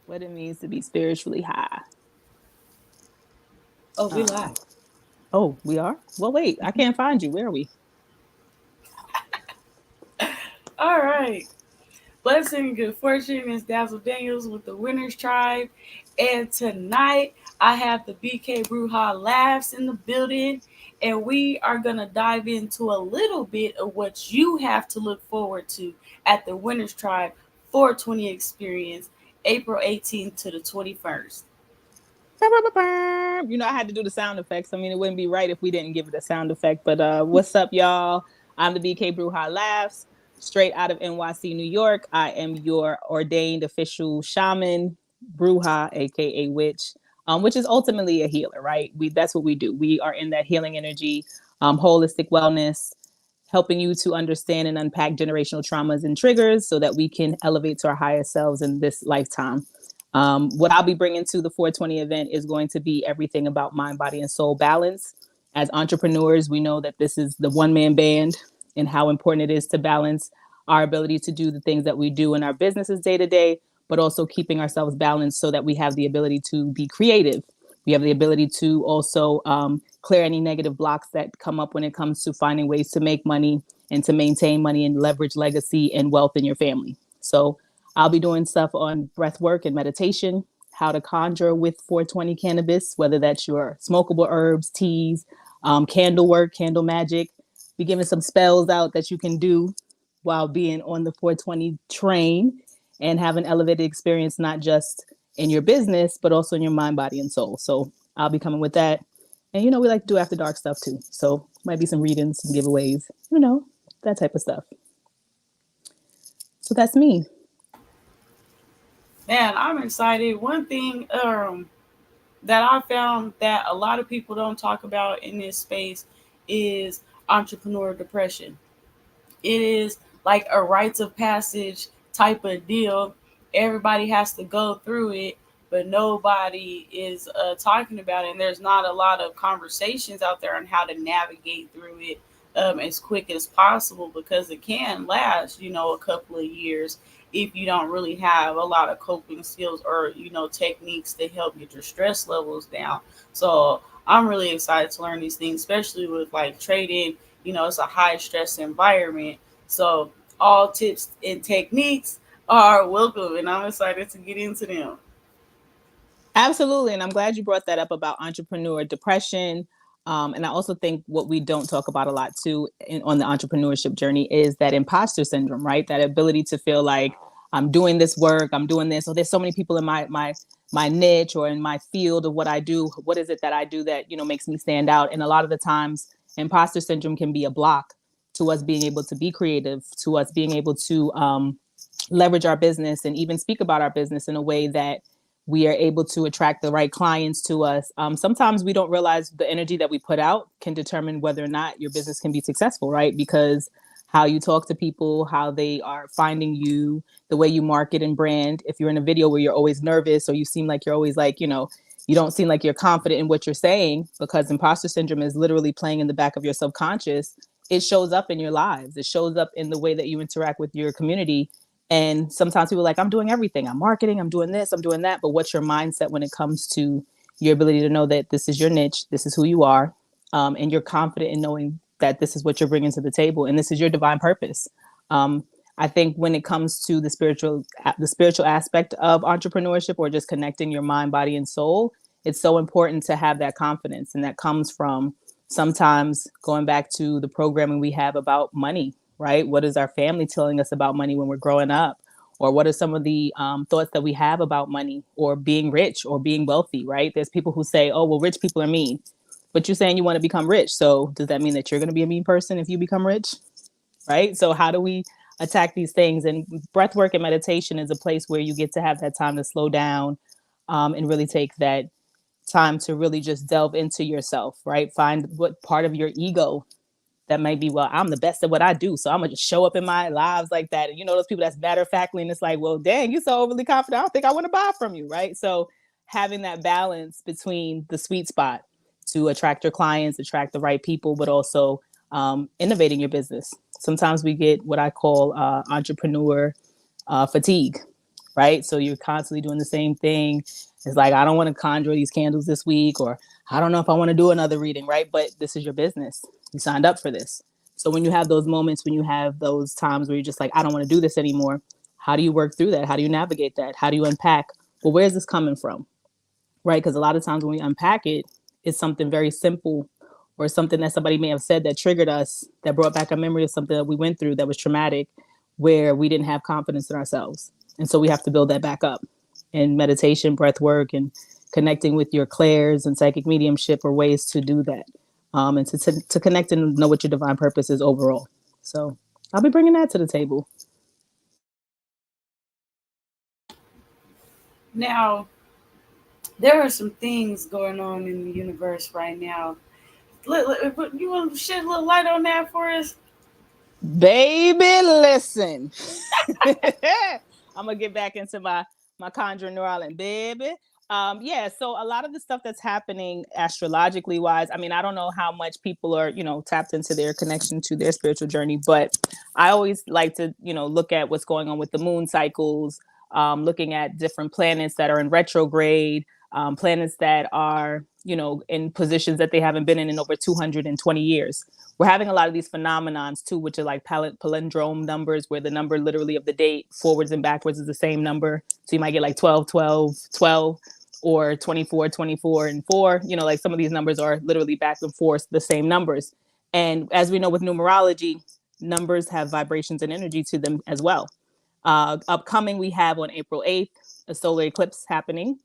What it means to be spiritually high. Oh, we Uh, live. oh, we are? Well, wait, I can't find you. Where are we? All right. Blessing and good fortune is Dazzle Daniels with the Winners Tribe. And tonight I have the BK Bruja Laughs in the building. And we are going to dive into a little bit of what you have to look forward to at the Winners Tribe 420 experience, April 18th to the 21st. You know, I had to do the sound effects. I mean, it wouldn't be right if we didn't give it a sound effect. But what's up, y'all? I'm the BK Bruja Laughs, straight out of NYC, New York. I am your ordained official shaman, Bruja, aka witch, which is ultimately a healer, right? That's what we do. We are in that healing energy, holistic wellness, helping you to understand and unpack generational traumas and triggers so that we can elevate to our highest selves in this lifetime. What I'll be bringing to the 420 event is going to be everything about mind, body, and soul balance. As entrepreneurs, we know that this is the one man band and how important it is to balance our ability to do the things that we do in our businesses day to day, but also keeping ourselves balanced so that we have the ability to be creative. We have the ability to also clear any negative blocks that come up when it comes to finding ways to make money and to maintain money and leverage legacy and wealth in your family. So I'll be doing stuff on breath work and meditation, how to conjure with 420 cannabis, whether that's your smokable herbs, teas, candle work, candle magic. Be giving some spells out that you can do while being on the 420 train and have an elevated experience, not just in your business, but also in your mind, body, and soul. So I'll be coming with that. And, you know, we like to do after dark stuff too. So might be some readings, some giveaways, you know, that type of stuff. So that's me. Man, I'm excited. One thing that I found that a lot of people don't talk about in this space is entrepreneur depression. It is like a rites of passage type of deal. Everybody has to go through it, but nobody is talking about it. And there's not a lot of conversations out there on how to navigate through it as quick as possible because it can last, a couple of years if you don't really have a lot of coping skills or, techniques to help get your stress levels down. So I'm really excited to learn these things, especially with like trading. It's a high stress environment. So all tips and techniques are welcome, and I'm excited to get into them. Absolutely. And I'm glad you brought that up about entrepreneur depression. And I also think what we don't talk about a lot too on the entrepreneurship journey is that imposter syndrome, right? That ability to feel like I'm doing this work, I'm doing this. So there's so many people in my niche or in my field of what I do. What is it that I do that, you know, makes me stand out? And a lot of the times imposter syndrome can be a block to us being able to be creative, to us being able to leverage our business and even speak about our business in a way that we are able to attract the right clients to us. Sometimes we don't realize the energy that we put out can determine whether or not your business can be successful, right? Because how you talk to people, how they are finding you, the way you market and brand. If you're in a video where you're always nervous or you seem like you're always like, you know, you don't seem like you're confident in what you're saying because imposter syndrome is literally playing in the back of your subconscious. It shows up in your lives. It shows up in the way that you interact with your community, and sometimes people are like, I'm doing everything. I'm marketing, I'm doing this, I'm doing that. But what's your mindset when it comes to your ability to know that this is your niche, this is who you are, and you're confident in knowing that this is what you're bringing to the table, and this is your divine purpose. Um, I think when it comes to the spiritual aspect of entrepreneurship or just connecting your mind, body, and soul, it's so important to have that confidence, and that comes from sometimes going back to the programming we have about money, right? What is our family telling us about money when we're growing up? Or what are some of the thoughts that we have about money or being rich or being wealthy, right? There's people who say, oh, well, rich people are mean. But you're saying you want to become rich. So does that mean that you're going to be a mean person if you become rich, right? So how do we attack these things? And breath work and meditation is a place where you get to have that time to slow down and really take that time to really just delve into yourself, right? Find what part of your ego that might be, well, I'm the best at what I do, so I'm gonna just show up in my lives like that. And you know, those people that's matter of factly, and it's like, well, dang, you're so overly confident. I don't think I want to buy from you, right? So having that balance between the sweet spot to attract your clients, attract the right people, but also innovating your business. Sometimes we get what I call entrepreneur fatigue, right? So you're constantly doing the same thing. It's like, I don't want to conjure these candles this week, or I don't know if I want to do another reading, right? But this is your business. You signed up for this. So when you have those moments, when you have those times where you're just like, I don't want to do this anymore, how do you work through that? How do you navigate that? How do you unpack? Well, where's this coming from? Right? Because a lot of times when we unpack it, it's something very simple or something that somebody may have said that triggered us, that brought back a memory of something that we went through that was traumatic, where we didn't have confidence in ourselves. And so we have to build that back up. And meditation, breath work, and connecting with your clairs and psychic mediumship are ways to do that, and to connect and know what your divine purpose is overall. So I'll be bringing that to the table. Now, there are some things going on in the universe right now. You want to shed a little light on that for us? Baby, listen. I'm gonna get back into my conjuring New Orleans, baby. Yeah, so a lot of the stuff that's happening astrologically wise, I mean, I don't know how much people are, tapped into their connection to their spiritual journey, but I always like to, look at what's going on with the moon cycles, looking at different planets that are in retrograde, planets that are, in positions that they haven't been in over 220 years. We're having a lot of these phenomenons too, which are like palindrome numbers, where the number literally of the date forwards and backwards is the same number. So you might get like 12, 12, 12, or 24, 24, and 4. Like some of these numbers are literally back and forth the same numbers. And as we know with numerology, numbers have vibrations and energy to them as well. Upcoming, we have on April 8th, a solar eclipse happening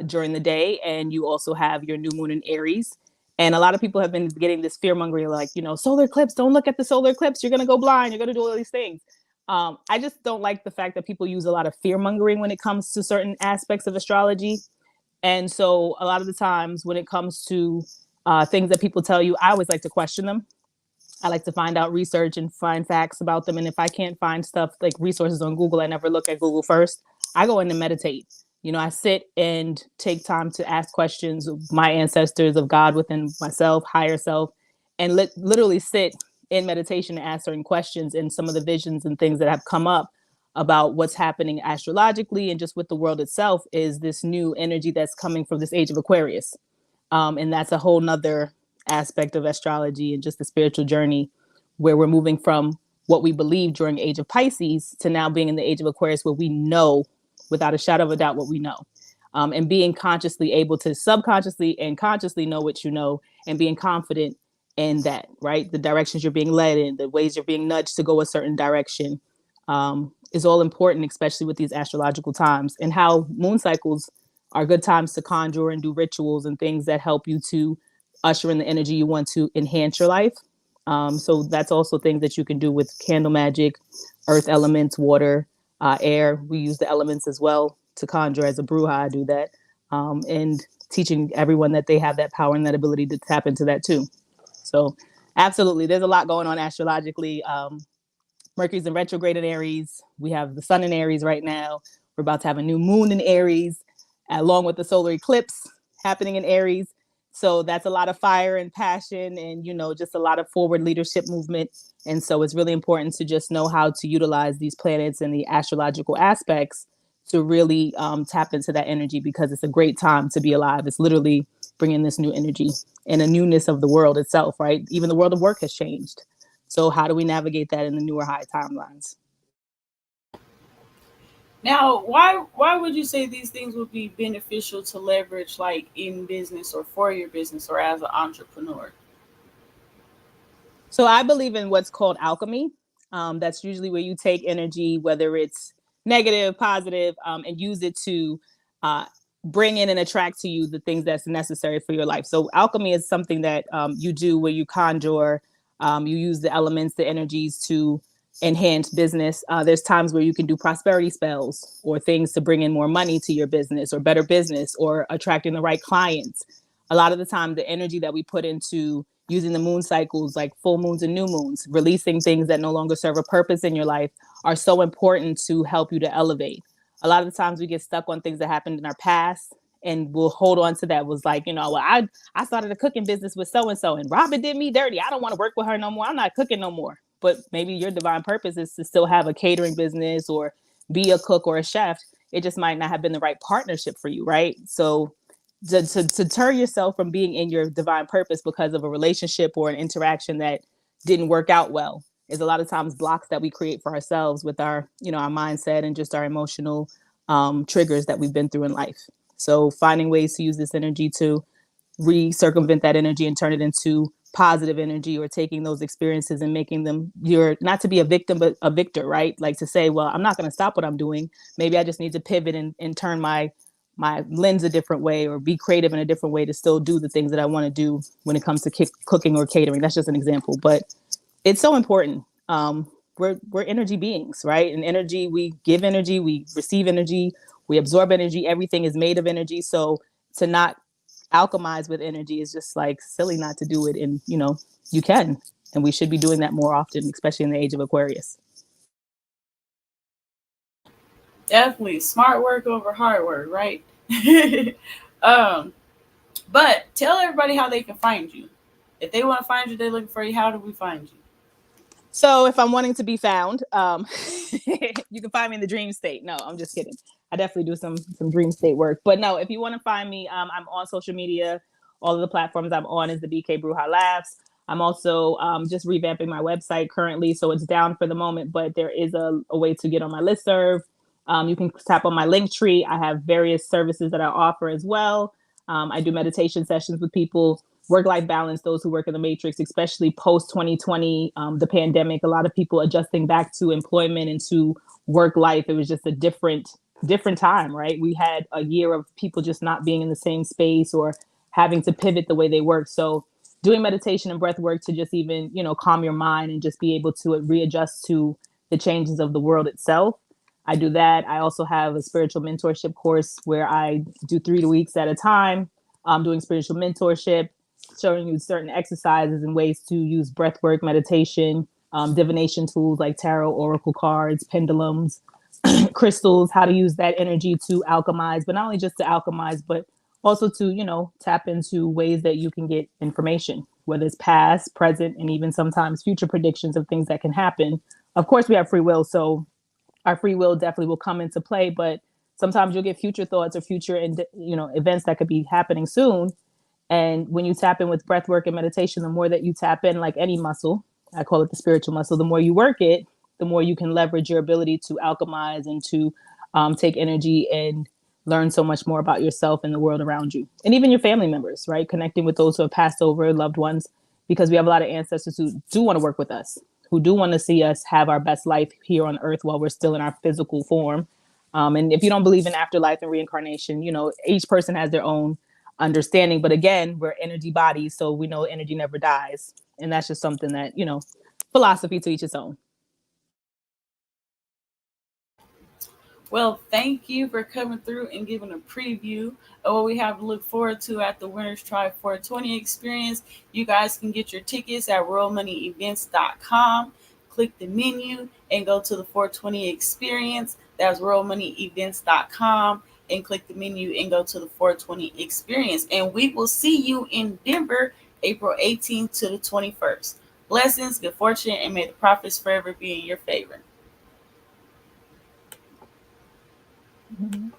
during the day. And you also have your new moon in Aries. And a lot of people have been getting this fear mongering, like, solar eclipse, don't look at the solar eclipse. You're going to go blind. You're going to do all these things. I just don't like the fact that people use a lot of fear mongering when it comes to certain aspects of astrology. And so a lot of the times when it comes to things that people tell you, I always like to question them. I like to find out research and find facts about them. And if I can't find stuff like resources on Google, I never look at Google first. I go in and meditate. I sit and take time to ask questions of my ancestors, of God within myself, higher self, and literally sit in meditation and ask certain questions, and some of the visions and things that have come up about what's happening astrologically and just with the world itself is this new energy that's coming from this age of Aquarius. And that's a whole nother aspect of astrology and just the spiritual journey, where we're moving from what we believed during age of Pisces to now being in the age of Aquarius, where we know without a shadow of a doubt what we know. And being consciously able to subconsciously and consciously know what you know, and being confident in that, right? The directions you're being led in, the ways you're being nudged to go a certain direction, is all important, especially with these astrological times, and how moon cycles are good times to conjure and do rituals and things that help you to usher in the energy you want to enhance your life. So that's also things that you can do with candle magic, earth elements, water, air. We use the elements as well to conjure. As a bruja, I do that. And teaching everyone that they have that power and that ability to tap into that too. So absolutely, there's a lot going on astrologically. Mercury's in retrograde in Aries. We have the sun in Aries right now. We're about to have a new moon in Aries, along with the solar eclipse happening in Aries. So that's a lot of fire and passion and, just a lot of forward leadership movement. And so it's really important to just know how to utilize these planets and the astrological aspects to really tap into that energy, because it's a great time to be alive. It's literally bringing this new energy and a newness of the world itself, right? Even the world of work has changed. So how do we navigate that in the newer high timelines? Now, why would you say these things would be beneficial to leverage, like in business or for your business or as an entrepreneur? So I believe in what's called alchemy. That's usually where you take energy, whether it's negative, positive, and use it to uh, bring in and attract to you the things that's necessary for your life. So alchemy is something that you do where you conjure, you use the elements, the energies to enhance business. There's times where you can do prosperity spells or things to bring in more money to your business or better business or attracting the right clients. A lot of the time, the energy that we put into using the moon cycles, like full moons and new moons, releasing things that no longer serve a purpose in your life, are so important to help you to elevate. A lot of the times we get stuck on things that happened in our past, and we'll hold on to that. Was like, well, I started a cooking business with so and so, and Robin did me dirty. I don't want to work with her no more. I'm not cooking no more. But maybe your divine purpose is to still have a catering business or be a cook or a chef. It just might not have been the right partnership for you, right? So to deter yourself from being in your divine purpose because of a relationship or an interaction that didn't work out well is a lot of times blocks that we create for ourselves with our, our mindset and just our emotional triggers that we've been through in life. So finding ways to use this energy to recircumvent that energy and turn it into positive energy, or taking those experiences and making them your, not to be a victim but a victor, right? Like to say, well, I'm not going to stop what I'm doing, maybe I just need to pivot and turn my lens a different way, or be creative in a different way to still do the things that I want to do when it comes to cooking or catering. That's just an example, but it's so important. We're energy beings, right? And energy, we give energy, we receive energy, we absorb energy. Everything is made of energy. So to not alchemize with energy is just like silly not to do it. And you can, and we should be doing that more often, especially in the age of Aquarius. Definitely smart work over hard work, right? um, but tell everybody how they can find you. If they want to find you, they're looking for you. How do we find you? So if I'm wanting to be found, you can find me in the dream state. No, I'm just kidding. I definitely do some dream state work. But no, if you want to find me, I'm on social media. All of the platforms I'm on is the BK Bruja Labs. I'm also just revamping my website currently, so it's down for the moment, but there is a way to get on my listserv. You can tap on my link tree. I have various services that I offer as well. I do meditation sessions with people, work life balance, those who work in the matrix, especially post 2020, the pandemic, a lot of people adjusting back to employment and to work life. It was just a different time, right? We had a year of people just not being in the same space or having to pivot the way they work. So doing meditation and breath work to just even, calm your mind and just be able to readjust to the changes of the world itself. I do that. I also have a spiritual mentorship course where I do 3 weeks at a time, doing spiritual mentorship, showing you certain exercises and ways to use breath work, meditation, divination tools like tarot, oracle cards, pendulums, crystals, how to use that energy to alchemize, but not only just to alchemize, but also to, tap into ways that you can get information, whether it's past, present, and even sometimes future predictions of things that can happen. Of course, we have free will, so our free will definitely will come into play, but sometimes you'll get future thoughts or future events that could be happening soon. And when you tap in with breath work and meditation, the more that you tap in, like any muscle, I call it the spiritual muscle, the more you work it, the more you can leverage your ability to alchemize and to take energy and learn so much more about yourself and the world around you. And even your family members, right? Connecting with those who have passed over, loved ones, because we have a lot of ancestors who do want to work with us, who do want to see us have our best life here on earth while we're still in our physical form. And if you don't believe in afterlife and reincarnation, each person has their own understanding. But again, we're energy bodies, so we know energy never dies. And that's just something that, philosophy to each its own. Well, thank you for coming through and giving a preview of what we have to look forward to at the Winners Try 420 experience. You guys can get your tickets at royalmoneyevents.com. Click the menu and go to the 420 experience. That's royalmoneyevents.com, and click the menu and go to the 420 experience. And we will see you in Denver, April 18th to the 21st. Blessings, good fortune, and may the profits forever be in your favor. Mm-hmm.